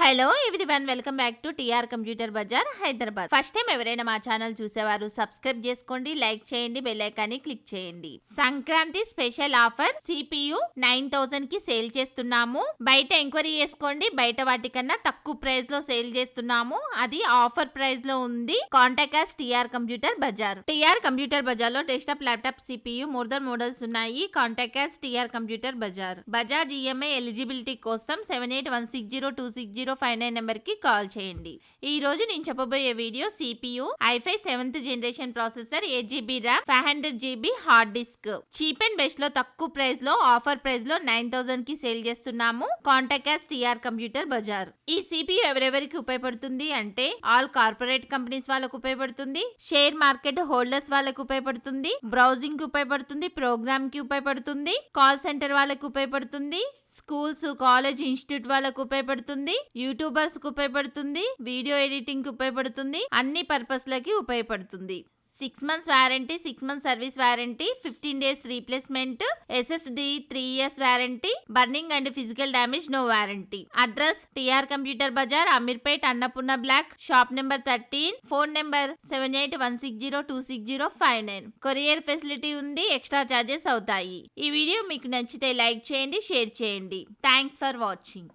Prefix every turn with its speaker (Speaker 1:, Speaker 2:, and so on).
Speaker 1: Hello everyone, welcome back to TR computer bazaar Hyderabad. First time ఎవరైనా మా channel చూసేవారు subscribe చేసుకోండి, లైక్ చేయండి, బెల్ ఐకాన్ ని క్లిక్ చేయండి. సంక్రాంతి స్పెషల్ ఆఫర్ CPU 9000 కి సేల్ చేస్తున్నాము. బయట ఎంక్వైరీ చేసుకోండి, బయట వాటికన్నా తక్కువ ప్రైస్ లో సేల్ చేస్తున్నాము. అది ఆఫర్ ప్రైస్ లో ఉంది. Contact us TR computer bazaar. TR computer bazaar లో desktop, laptop, CPU more models ఉన్నాయి. Contact us TR computer bazaar. Bajaj EMI eligibility కోసం 7816026059 నెంబర్ కి కాల్ చేయండి. ఈ రోజు నేను చెప్పబోయే video CPU i5 7th generation processor, 8GB RAM, 500GB hard disk. Cheap and best లో తక్కువ ప్రైస్ లో ఆఫర్ ప్రైస్ లో 9000 కి సేల్ చేస్తున్నాము. Contact us TR computer bazaar. ఈ CPU ఎవరెవరికి ఉపయోగపడుతుంది అంటే ఆల్ కార్పొరేట్ కంపెనీస్ వాళ్ళకు ఉపయోగపడుతుంది, షేర్ మార్కెట్ హోల్డర్స్ వాళ్ళకు ఉపయోగపడుతుంది, బ్రౌజింగ్ కి ఉపయోగపడుతుంది, ప్రోగ్రామ్ కి ఉపయోగపడుతుంది, కాల్ సెంటర్ వాళ్ళకు ఉపయోగపడుతుంది, స్కూల్స్, కాలేజ్, ఇన్స్టిట్యూట్ వాళ్ళకు ఉపయోగపడుతుంది, యూట్యూబర్స్ కు ఉపయోగపడుతుంది, వీడియో ఎడిటింగ్ కి ఉపయోగపడుతుంది, అన్ని పర్పస్ లకి ఉపయోగపడుతుంది. 6 months warranty, 6 months service warranty, 15 days replacement, SSD 3 years warranty, burning and physical damage no warranty. Address TR computer bazaar, Ameerpet, Annapurna block, shop number 13, phone number 7816026059. Courier facility ఉంది, extra charges అవుతాయి. ఈ video మీకు నచ్చితే like చేయండి, share చేయండి. Thanks for watching.